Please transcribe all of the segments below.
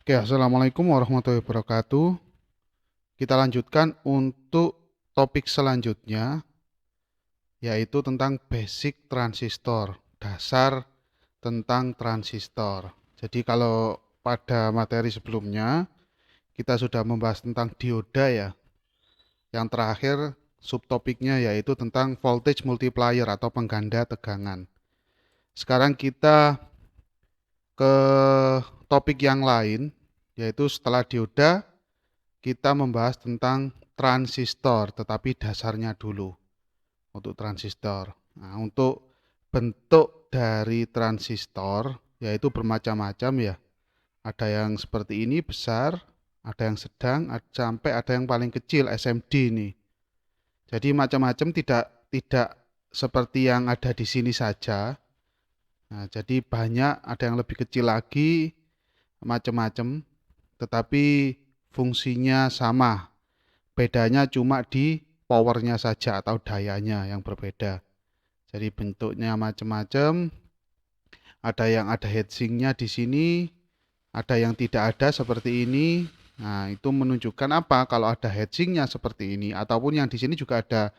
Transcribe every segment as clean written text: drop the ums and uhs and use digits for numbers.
Oke, assalamualaikum warahmatullahi wabarakatuh. Kita lanjutkan untuk topik selanjutnya, yaitu tentang basic transistor, dasar tentang transistor. Jadi kalau pada materi sebelumnya kita sudah membahas tentang dioda ya. Yang terakhir subtopiknya yaitu tentang voltage multiplier atau pengganda tegangan. Sekarang kita ke topik yang lain, yaitu setelah dioda kita membahas tentang transistor, tetapi dasarnya dulu untuk transistor. Nah, untuk bentuk dari transistor yaitu bermacam-macam ya. Ada yang seperti ini besar, ada yang sedang, sampai ada yang paling kecil SMD ini. Jadi macam-macam, tidak seperti yang ada di sini saja. Nah, jadi banyak, ada yang lebih kecil lagi, macam-macam, tetapi fungsinya sama. Bedanya cuma di powernya saja atau dayanya yang berbeda. Jadi bentuknya macam-macam. Ada yang ada heatsinknya di sini, ada yang tidak ada seperti ini. Nah, itu menunjukkan apa? Kalau ada heatsinknya seperti ini, ataupun yang di sini juga ada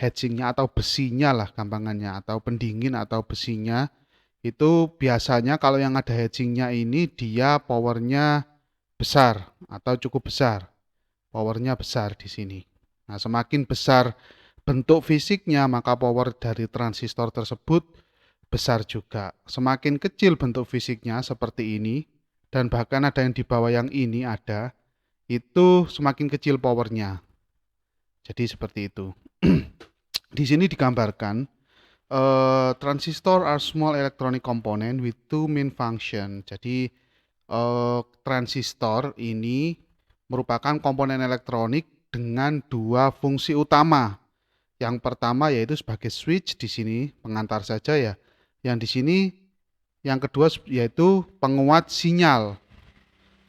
heatsinknya atau besinya lah gampangannya, atau pendingin atau besinya. Itu biasanya kalau yang ada heatsinknya ini dia powernya besar atau cukup besar. Powernya besar di sini. Nah, semakin besar bentuk fisiknya, maka power dari transistor tersebut besar juga. Semakin kecil bentuk fisiknya seperti ini, dan bahkan ada yang di bawah yang ini ada, itu semakin kecil powernya. Jadi seperti itu. Di sini digambarkan, transistor are small electronic component with two main function. Jadi transistor ini merupakan komponen elektronik dengan dua fungsi utama. Yang pertama yaitu sebagai switch, di sini pengantar saja ya. Yang di sini yang kedua yaitu penguat sinyal.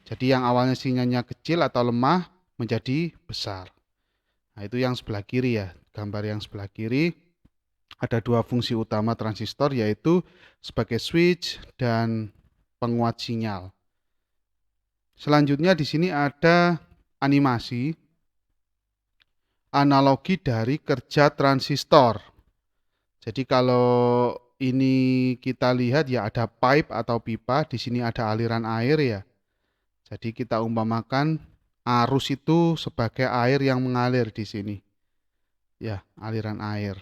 Jadi yang awalnya sinyalnya kecil atau lemah menjadi besar. Nah, itu yang sebelah kiri ya. Gambar yang sebelah kiri ada dua fungsi utama transistor yaitu sebagai switch dan penguat sinyal. Selanjutnya di sini ada animasi analogi dari kerja transistor. Jadi kalau ini kita lihat ya ada pipe atau pipa, di sini ada aliran air ya. Jadi kita umpamakan arus itu sebagai air yang mengalir di sini. Ya, aliran air.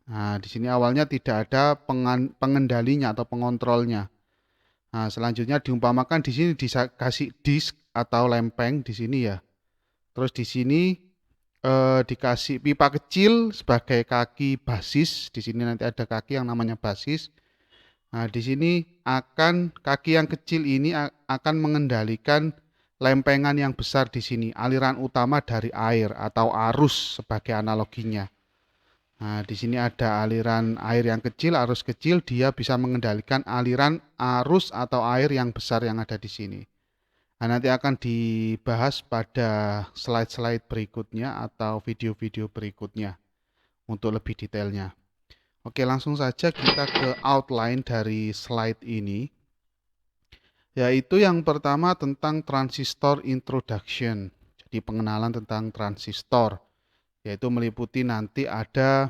Nah, di sini awalnya tidak ada pengendalinya atau pengontrolnya. Nah, selanjutnya diumpamakan di sini dikasih disk atau lempeng di sini ya. Terus di sini dikasih pipa kecil sebagai kaki basis. Di sini nanti ada kaki yang namanya basis. Nah, di sini kaki yang kecil ini akan mengendalikan lempengan yang besar di sini, aliran utama dari air atau arus sebagai analoginya. Nah, di sini ada aliran air yang kecil, arus kecil, dia bisa mengendalikan aliran arus atau air yang besar yang ada di sini. Nah, nanti akan dibahas pada slide-slide berikutnya atau video-video berikutnya untuk lebih detailnya. Oke, langsung saja kita ke outline dari slide ini, yaitu yang pertama tentang transistor introduction. Jadi pengenalan tentang transistor, yaitu meliputi nanti ada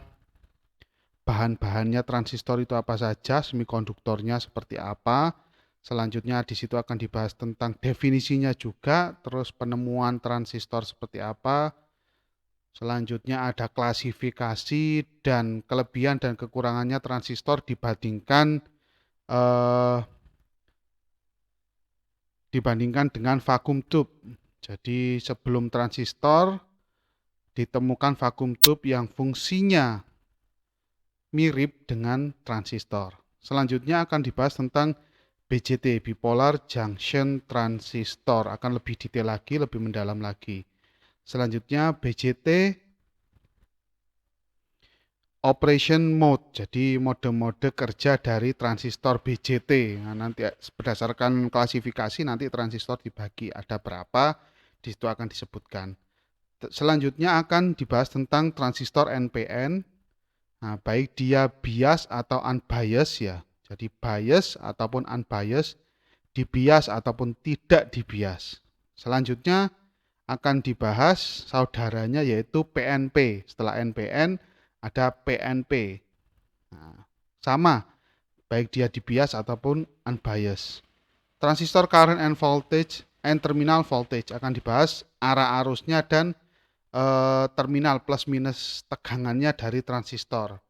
bahan-bahannya transistor itu apa saja, semikonduktornya seperti apa. Selanjutnya di situ akan dibahas tentang definisinya juga, terus penemuan transistor seperti apa. Selanjutnya ada klasifikasi dan kelebihan dan kekurangannya transistor eh, dibandingkan dengan vakum tube. Jadi sebelum transistor ditemukan vakum tube yang fungsinya mirip dengan transistor. Selanjutnya akan dibahas tentang BJT, bipolar junction transistor, akan lebih detail lagi, lebih mendalam lagi. Selanjutnya BJT operation mode, jadi mode-mode kerja dari transistor BJT. Nah, nanti berdasarkan klasifikasi nanti transistor dibagi ada berapa, di situ akan disebutkan. Selanjutnya akan dibahas tentang transistor NPN. Nah, baik dia bias atau unbiased ya. Jadi bias ataupun unbiased, dibias ataupun tidak dibias. Selanjutnya akan dibahas saudaranya yaitu PNP. Setelah NPN ada PNP. Nah, sama, baik dia dibias ataupun unbiased. Transistor current and voltage and terminal voltage akan dibahas arah arusnya dan terminal plus minus tegangannya dari transistor.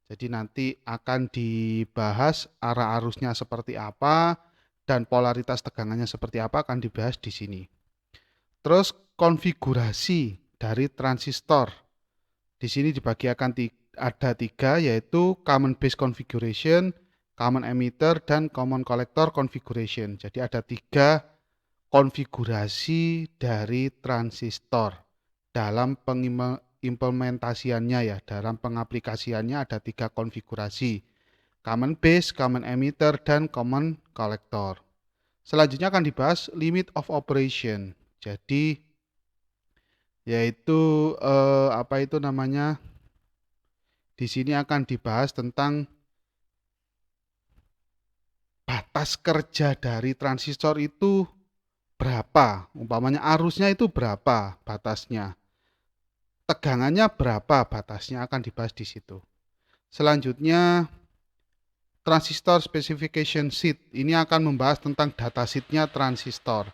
Jadi nanti akan dibahas arah arusnya seperti apa dan polaritas tegangannya seperti apa akan dibahas di sini. Terus konfigurasi dari transistor. Di sini dibagi akan ada 3 yaitu common base configuration, common emitter, dan common collector configuration. Jadi ada 3 konfigurasi dari transistor. Dalam pengimplementasiannya ya, dalam pengaplikasiannya ada 3 konfigurasi. Common base, common emitter, dan common collector. Selanjutnya akan dibahas limit of operation. Jadi yaitu apa itu namanya? Di sini akan dibahas tentang batas kerja dari transistor itu berapa. Umpamanya arusnya itu berapa batasnya. Tegangannya berapa batasnya akan dibahas di situ. Selanjutnya transistor specification sheet. Ini akan membahas tentang datasheetnya transistor.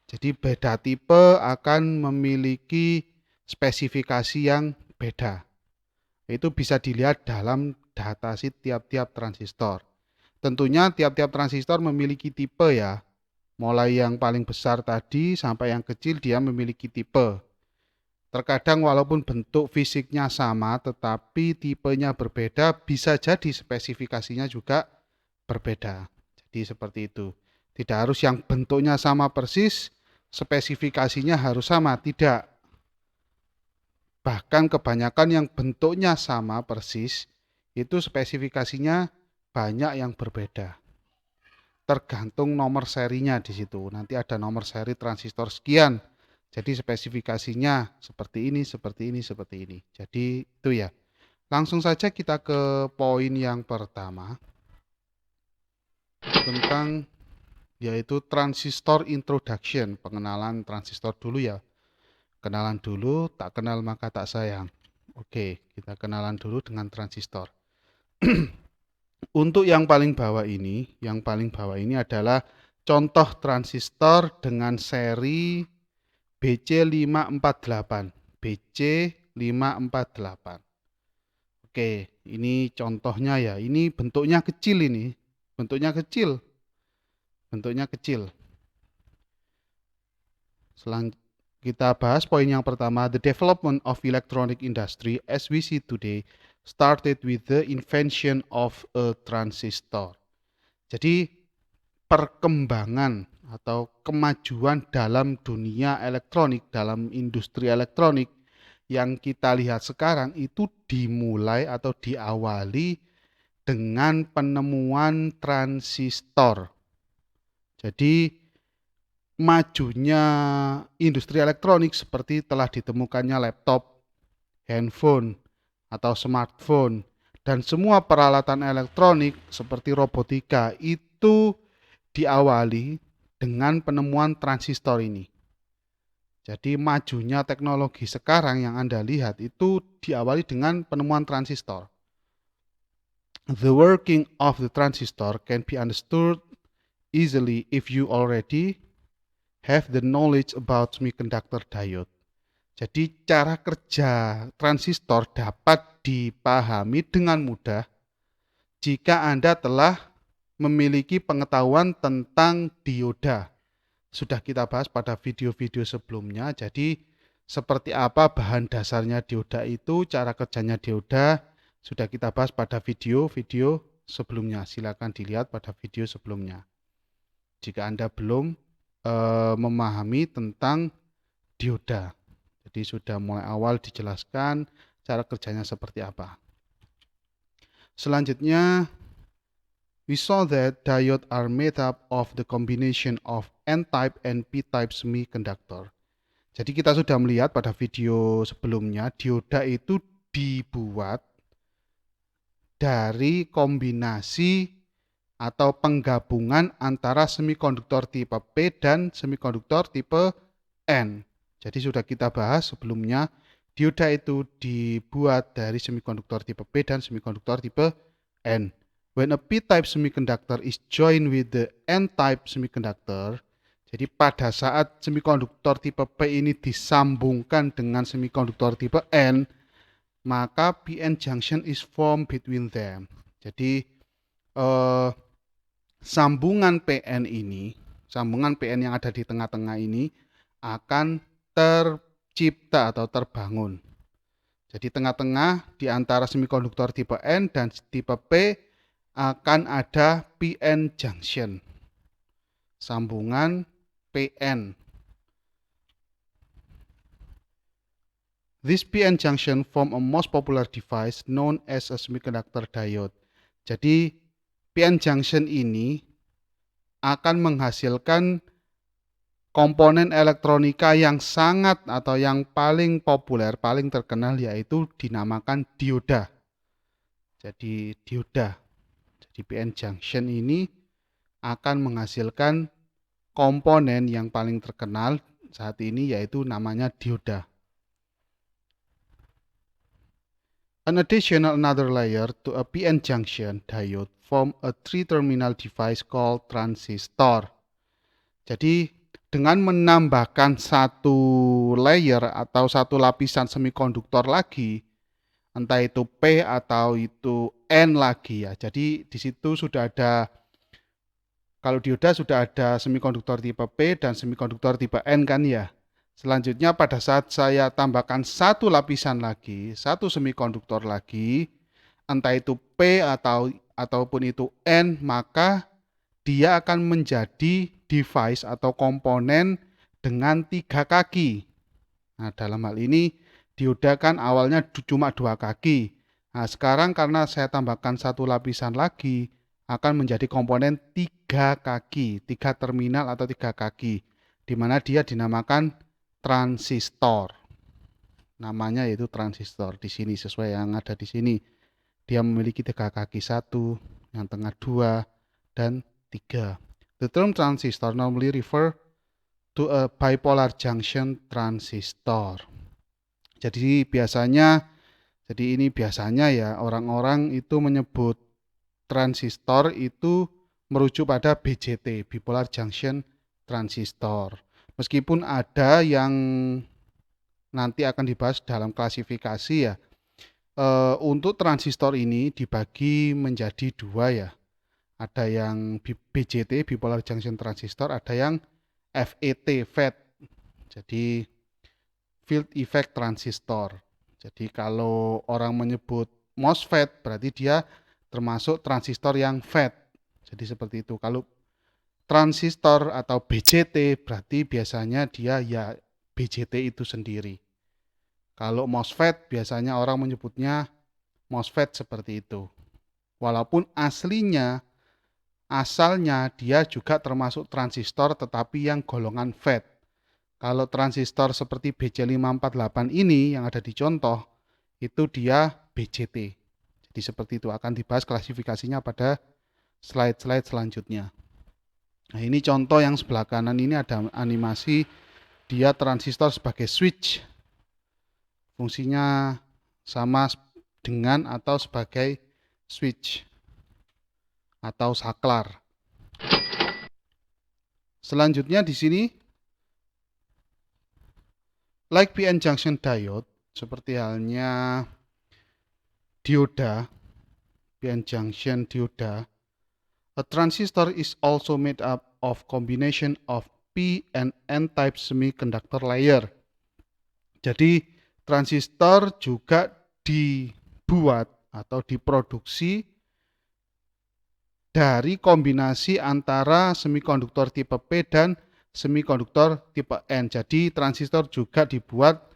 Jadi beda tipe akan memiliki spesifikasi yang beda. Itu bisa dilihat dalam datasheet tiap-tiap transistor. Tentunya tiap-tiap transistor memiliki tipe ya. Mulai yang paling besar tadi sampai yang kecil dia memiliki tipe. Terkadang walaupun bentuk fisiknya sama tetapi tipenya berbeda, bisa jadi spesifikasinya juga berbeda. Jadi seperti itu. Tidak harus yang bentuknya sama persis, spesifikasinya harus sama, tidak. Bahkan kebanyakan yang bentuknya sama persis, itu spesifikasinya banyak yang berbeda. Tergantung nomor serinya di situ. Nanti ada nomor seri transistor sekian. Jadi spesifikasinya seperti ini, seperti ini, seperti ini. Jadi itu ya. Langsung saja kita ke poin yang pertama. Tentang yaitu transistor introduction. Pengenalan transistor dulu ya. Kenalan dulu, tak kenal maka tak sayang. Oke, kita kenalan dulu dengan transistor. Untuk yang paling bawah ini adalah contoh transistor dengan seri BC548. BC548. Oke, ini contohnya ya. Ini bentuknya kecil ini. Bentuknya kecil. Bentuknya kecil. Kita bahas poin yang pertama, the development of electronic industry as we see today started with the invention of a transistor. Jadi perkembangan atau kemajuan dalam dunia elektronik, dalam industri elektronik yang kita lihat sekarang itu dimulai atau diawali dengan penemuan transistor. Jadi majunya industri elektronik seperti telah ditemukannya laptop, handphone, atau smartphone, dan semua peralatan elektronik seperti robotika itu diawali dengan penemuan transistor ini. Jadi majunya teknologi sekarang yang Anda lihat itu diawali dengan penemuan transistor. The working of the transistor can be understood easily if you already have the knowledge about semiconductor diode. Jadi cara kerja transistor dapat dipahami dengan mudah jika Anda telah memiliki pengetahuan tentang dioda. Sudah kita bahas pada video-video sebelumnya. Jadi seperti apa bahan dasarnya dioda itu, cara kerjanya dioda sudah kita bahas pada video-video sebelumnya. Silakan dilihat pada video sebelumnya. Jika Anda belum memahami tentang dioda. Jadi sudah mulai awal dijelaskan cara kerjanya seperti apa. Selanjutnya, we saw that diode are made up of the combination of N-type and P-type semiconductor. Jadi kita sudah melihat pada video sebelumnya, dioda itu dibuat dari kombinasi atau penggabungan antara semikonduktor tipe P dan semikonduktor tipe N. Jadi sudah kita bahas sebelumnya, dioda itu dibuat dari semikonduktor tipe P dan semikonduktor tipe N. When a P-type semiconductor is joined with the N-type semiconductor, jadi pada saat semikonduktor tipe P ini disambungkan dengan semikonduktor tipe N, maka PN junction is formed between them. Jadi sambungan PN yang ada di tengah-tengah ini akan tercipta atau terbangun. Jadi tengah-tengah di antara semikonduktor tipe N dan tipe P akan ada PN junction, sambungan PN. This PN junction form a most popular device known as a semiconductor diode. Jadi PN junction ini akan menghasilkan komponen elektronika yang sangat atau yang paling populer, paling terkenal, yaitu dinamakan dioda. Jadi dioda. Jadi PN junction ini akan menghasilkan komponen yang paling terkenal saat ini, yaitu namanya dioda. An additional another layer to a PN junction diode form a three-terminal device called transistor. Jadi dengan menambahkan satu layer atau satu lapisan semikonduktor lagi, entah itu P atau itu N lagi ya. Jadi di situ sudah ada, kalau dioda sudah ada semikonduktor tipe P dan semikonduktor tipe N kan ya. Selanjutnya pada saat saya tambahkan satu lapisan lagi, satu semikonduktor lagi, entah itu P ataupun itu N, maka dia akan menjadi device atau komponen dengan 3 kaki. Nah, dalam hal ini dioda kan awalnya cuma 2 kaki. Nah, sekarang karena saya tambahkan satu lapisan lagi, akan menjadi komponen 3 kaki, 3 terminal atau 3 kaki, di mana dia dinamakan transistor. Namanya yaitu transistor di sini sesuai yang ada di sini. Dia memiliki 3 kaki, 1, yang tengah 2, dan 3. The term transistor normally refer to a bipolar junction transistor. Jadi ini biasanya ya orang-orang itu menyebut transistor itu merujuk pada BJT, bipolar junction transistor. Meskipun ada yang nanti akan dibahas dalam klasifikasi ya. Untuk transistor ini dibagi menjadi 2 ya. Ada yang BJT, bipolar junction transistor, ada yang FET. Jadi field effect transistor. Jadi kalau orang menyebut MOSFET berarti dia termasuk transistor yang FET. Jadi seperti itu. Kalau transistor atau BJT berarti biasanya dia ya BJT itu sendiri. Kalau MOSFET biasanya orang menyebutnya MOSFET seperti itu. Walaupun asalnya dia juga termasuk transistor tetapi yang golongan FET. Kalau transistor seperti BC548 ini yang ada di contoh, itu dia BJT. Jadi seperti itu, akan dibahas klasifikasinya pada slide-slide selanjutnya. Nah, ini contoh yang sebelah kanan ini ada animasi dia transistor sebagai switch. Fungsinya sama dengan atau sebagai switch atau saklar. Selanjutnya di sini like PN junction diode, seperti halnya dioda, PN junction dioda, a transistor is also made up of combination of P and N type semiconductor layer. Jadi transistor juga dibuat atau diproduksi dari kombinasi antara semikonduktor tipe P dan semikonduktor tipe N. Jadi transistor juga dibuat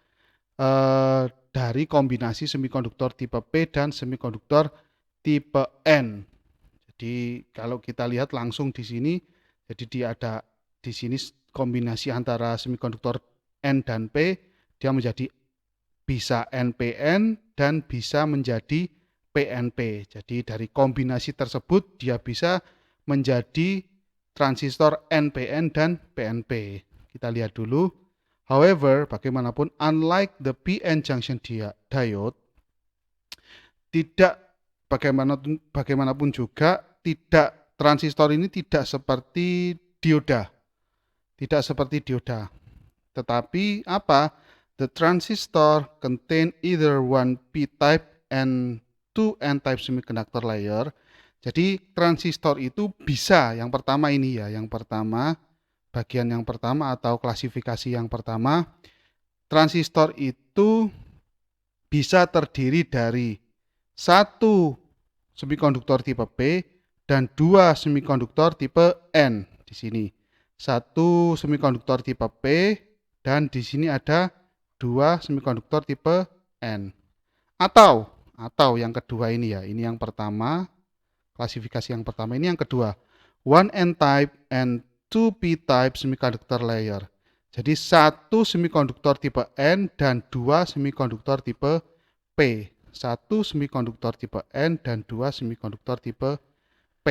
dari kombinasi semikonduktor tipe P dan semikonduktor tipe N. Jadi kalau kita lihat langsung di sini, jadi dia ada di sini kombinasi antara semikonduktor N dan P, dia menjadi bisa NPN dan bisa menjadi PNP. Jadi dari kombinasi tersebut dia bisa menjadi transistor NPN dan PNP. Kita lihat dulu. However, bagaimanapun, unlike the PN junction diode, bagaimanapun juga transistor ini tidak seperti dioda. Tidak seperti dioda. Tetapi apa? The transistor contain either one p-type and two n-type semiconductor layer. Jadi transistor itu bisa, yang pertama ini ya, bagian yang pertama atau klasifikasi yang pertama, transistor itu bisa terdiri dari satu semikonduktor tipe P dan dua semikonduktor tipe N di sini. Satu semikonduktor tipe P dan di sini ada dua semikonduktor tipe N. Atau yang kedua ini ya, ini yang pertama, klasifikasi yang pertama, ini yang kedua, one n-type and two p-type semiconductor layer. Jadi satu semikonduktor tipe N dan dua semikonduktor tipe P. Satu semikonduktor tipe N dan dua semikonduktor tipe P.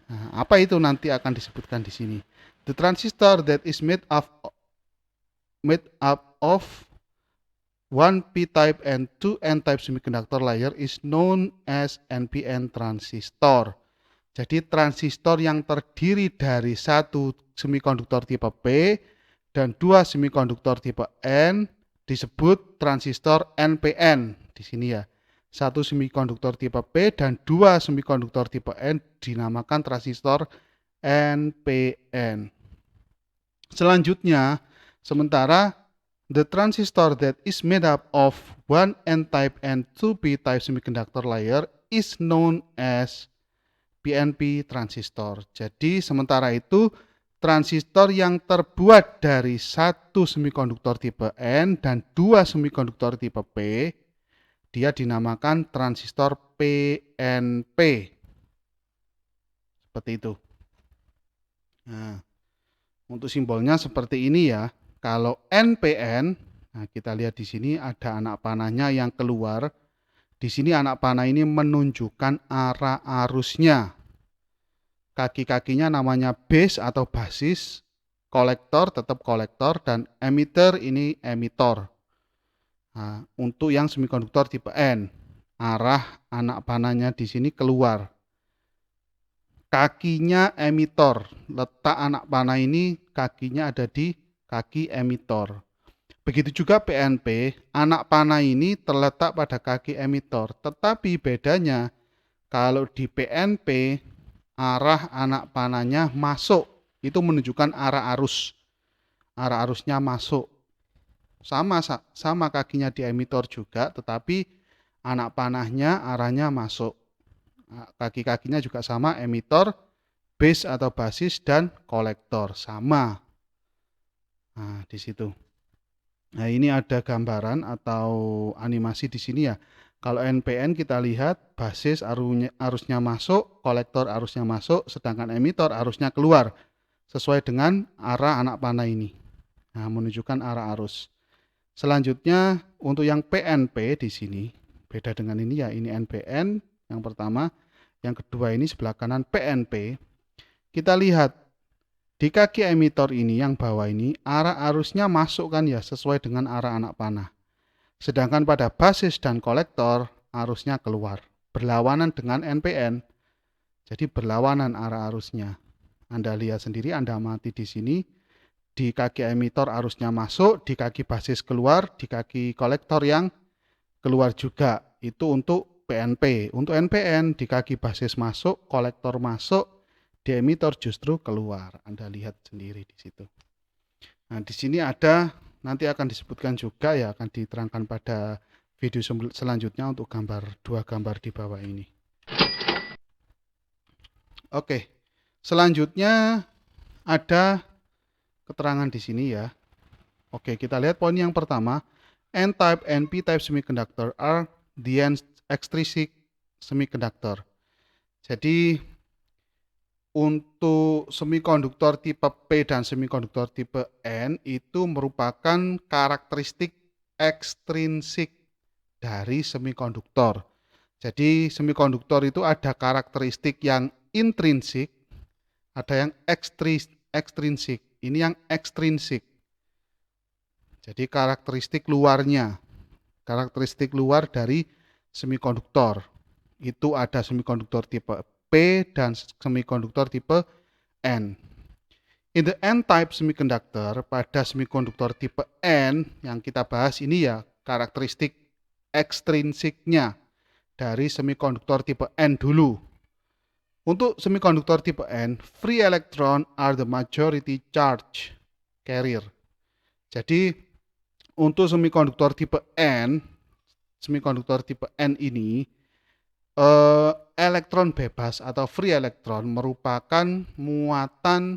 Nah, apa itu nanti akan disebutkan di sini. The transistor that is made up of one p-type and two n-type semiconductor layer is known as NPN transistor. Jadi transistor yang terdiri dari satu semikonduktor tipe P dan dua semikonduktor tipe N disebut transistor NPN di sini ya. Satu semikonduktor tipe P dan dua semikonduktor tipe N dinamakan transistor NPN. Selanjutnya, sementara the transistor that is made up of one n-type and two p-type semiconductor layer is known as PNP transistor. Jadi sementara itu transistor yang terbuat dari satu semikonduktor tipe N dan dua semikonduktor tipe P, dia dinamakan transistor PNP. Seperti itu. Nah, untuk simbolnya seperti ini ya. Kalau NPN, nah kita lihat di sini ada anak panahnya yang keluar. Di sini anak panah ini menunjukkan arah arusnya. Kaki-kakinya namanya base atau basis, kolektor tetap kolektor, dan emitter ini emitor. Nah, untuk yang semikonduktor tipe N, arah anak panahnya di sini keluar. Kakinya emitor, letak anak panah ini kakinya ada di kaki emitor. Begitu juga PNP, anak panah ini terletak pada kaki emitor. Tetapi bedanya kalau di PNP arah anak panahnya masuk, itu menunjukkan arah arus. Arah arusnya masuk. Sama kakinya di emitor juga, tetapi anak panahnya arahnya masuk. Kaki-kakinya juga sama, emitor, base atau basis, dan kolektor sama. Nah, di situ. Nah, ini ada gambaran atau animasi di sini ya. Kalau NPN kita lihat basis arusnya masuk, kolektor arusnya masuk, sedangkan emitor arusnya keluar sesuai dengan arah anak panah ini. Nah, menunjukkan arah arus. Selanjutnya untuk yang PNP di sini beda dengan ini ya. Ini NPN yang pertama, yang kedua ini sebelah kanan PNP. Kita lihat di kaki emitor ini yang bawah ini arah arusnya masuk kan ya, sesuai dengan arah anak panah. Sedangkan pada basis dan kolektor arusnya keluar, berlawanan dengan NPN. Jadi berlawanan arah arusnya. Anda lihat sendiri, Anda amati di sini. Di kaki emitor arusnya masuk, di kaki basis keluar, di kaki kolektor yang keluar juga. Itu untuk PNP. Untuk NPN di kaki basis masuk, kolektor masuk, di emitor justru keluar. Anda lihat sendiri di situ. Nah, di sini ada, nanti akan disebutkan juga ya, akan diterangkan pada video selanjutnya untuk dua gambar di bawah ini. Oke, selanjutnya ada keterangan di sini ya. Oke, kita lihat poin yang pertama. N-type and P-type semiconductor are the extrinsic semiconductor. Jadi untuk semikonduktor tipe P dan semikonduktor tipe N itu merupakan karakteristik ekstrinsik dari semikonduktor. Jadi semikonduktor itu ada karakteristik yang intrinsik Ada yang ekstrinsik. Ini yang ekstrinsik. Jadi karakteristik luarnya. Karakteristik luar dari semikonduktor. Itu ada semikonduktor tipe P dan semikonduktor tipe N. In the N-type semiconductor, pada semikonduktor tipe N yang kita bahas ini ya karakteristik ekstrinsiknya dari semikonduktor tipe N dulu. Untuk semikonduktor tipe N, free electron are the majority charge carrier. Jadi untuk semikonduktor tipe N ini elektron bebas atau free electron merupakan muatan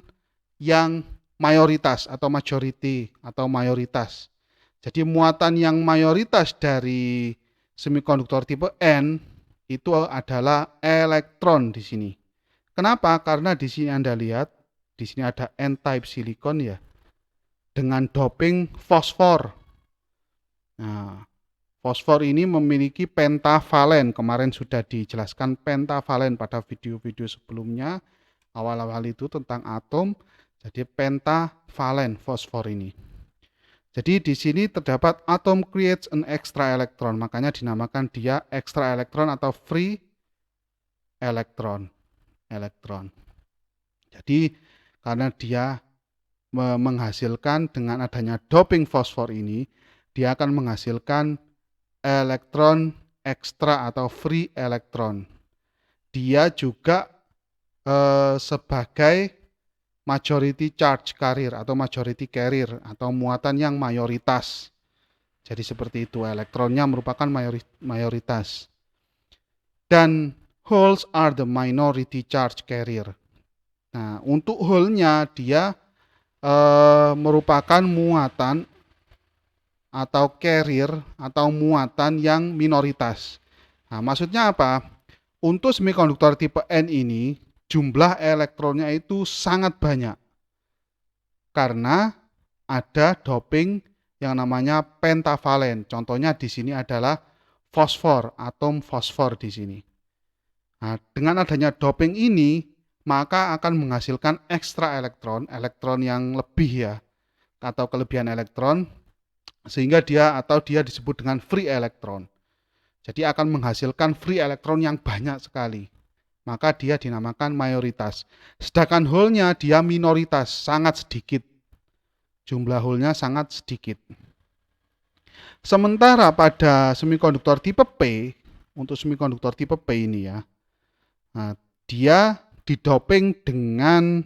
yang mayoritas atau majority atau mayoritas. Jadi muatan yang mayoritas dari semikonduktor tipe N itu adalah elektron di sini. Kenapa? Karena di sini Anda lihat, di sini ada N-type silikon ya, dengan doping fosfor. Nah, fosfor ini memiliki pentavalen. Kemarin sudah dijelaskan pentavalen pada video-video sebelumnya. Awal-awal itu tentang atom. Jadi pentavalen fosfor ini. Jadi di sini terdapat atom creates an extra electron. Makanya dinamakan dia extra electron atau free electron. Jadi karena dia menghasilkan dengan adanya doping fosfor ini, dia akan menghasilkan elektron ekstra atau free elektron. Dia juga sebagai majority charge carrier atau majority carrier atau muatan yang mayoritas. Jadi seperti itu, elektronnya merupakan mayoritas. Dan holes are the minority charge carrier. Nah, untuk hole-nya dia merupakan muatan atau carrier atau muatan yang minoritas. Nah, maksudnya apa? Untuk semikonduktor tipe N ini jumlah elektronnya itu sangat banyak karena ada doping yang namanya pentavalen. Contohnya di sini adalah fosfor, atom fosfor di sini. Nah, dengan adanya doping ini maka akan menghasilkan ekstra elektron, elektron yang lebih ya, atau kelebihan elektron, sehingga dia disebut dengan free elektron. Jadi akan menghasilkan free elektron yang banyak sekali. Maka dia dinamakan mayoritas. Sedangkan hole-nya dia minoritas, sangat sedikit. Jumlah hole-nya sangat sedikit. Sementara pada semikonduktor tipe P, untuk semikonduktor tipe P ini ya, nah, dia didoping dengan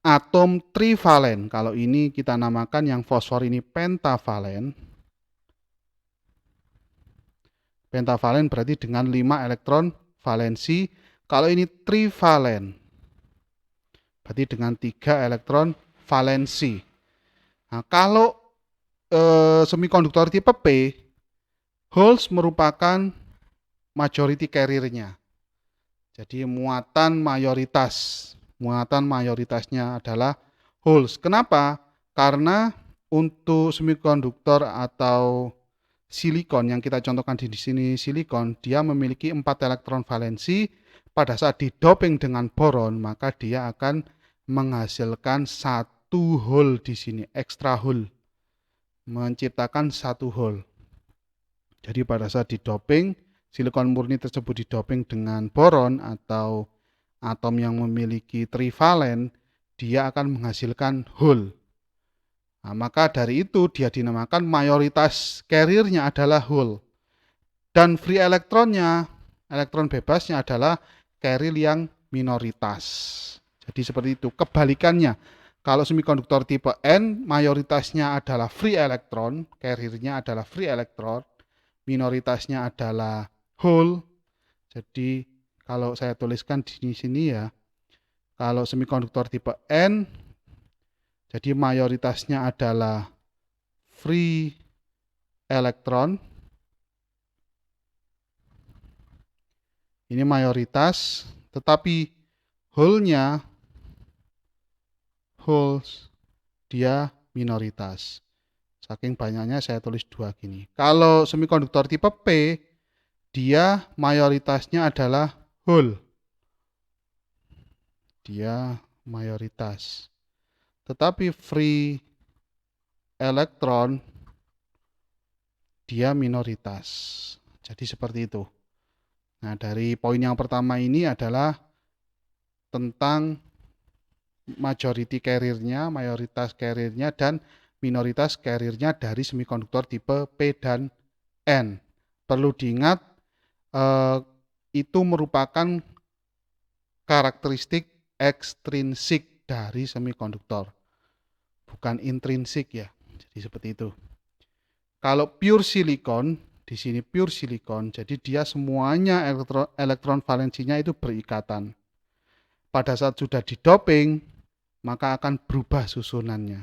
atom trivalen. Kalau ini kita namakan yang fosfor ini pentavalen. Pentavalen berarti dengan 5 elektron valensi. Kalau ini trivalen berarti dengan 3 elektron valensi. Nah, kalau semikonduktor tipe P, holes merupakan majority carrier-nya. Jadi muatan mayoritasnya adalah holes. Kenapa? Karena untuk semikonduktor atau silikon yang kita contohkan di sini silikon, dia memiliki 4 elektron valensi. Pada saat didoping dengan boron, maka dia akan menghasilkan 1 hole di sini, extra hole. Menciptakan 1 hole. Jadi pada saat didoping, silikon murni tersebut didoping dengan boron atau atom yang memiliki trivalen, dia akan menghasilkan hole. Nah, maka dari itu dia dinamakan mayoritas carrier-nya adalah hole. Dan free elektronnya, elektron bebasnya adalah carrier yang minoritas. Jadi seperti itu. Kebalikannya, kalau semikonduktor tipe N, mayoritasnya adalah free elektron, carrier-nya adalah free elektron, minoritasnya adalah hole. Jadi kalau saya tuliskan di sini ya, kalau semikonduktor tipe N, jadi mayoritasnya adalah free elektron. Ini mayoritas, tetapi hole-nya, holes, dia minoritas. Saking banyaknya saya tulis 2 gini. Kalau semikonduktor tipe P, dia mayoritasnya adalah hole. dia mayoritas. Tetapi free elektron dia minoritas. Jadi seperti itu. Nah, dari poin yang pertama ini adalah tentang majority carrier-nya, mayoritas carrier-nya, dan minoritas carrier-nya dari semikonduktor tipe P dan N. Perlu diingat, itu merupakan karakteristik ekstrinsik dari semikonduktor, bukan intrinsik ya. Jadi seperti itu. Kalau pure silikon, di sini pure silikon, jadi dia semuanya elektron valensinya itu berikatan. Pada saat sudah didoping, maka akan berubah susunannya.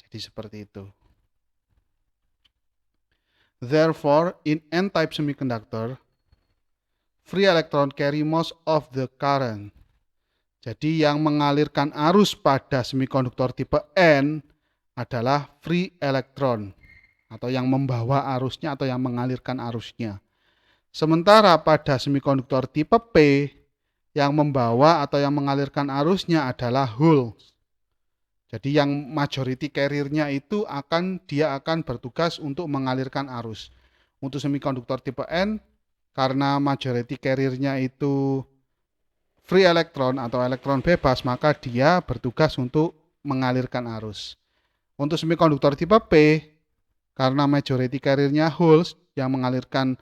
Jadi seperti itu. Therefore, in N-type semiconductor, free electron carry most of the current. Jadi yang mengalirkan arus pada semikonduktor tipe N adalah free electron, atau yang membawa arusnya atau yang mengalirkan arusnya. Sementara pada semikonduktor tipe P, yang membawa atau yang mengalirkan arusnya adalah hole. Jadi yang majority carrier-nya itu dia akan bertugas untuk mengalirkan arus. Untuk semikonduktor tipe N, karena majority carrier-nya itu free elektron atau elektron bebas, maka dia bertugas untuk mengalirkan arus. Untuk semikonduktor tipe P, karena majority carrier-nya holes, yang mengalirkan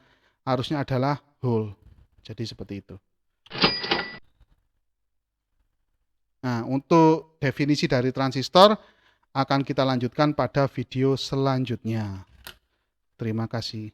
arusnya adalah hole. Jadi seperti itu. Nah, untuk definisi dari transistor akan kita lanjutkan pada video selanjutnya. Terima kasih.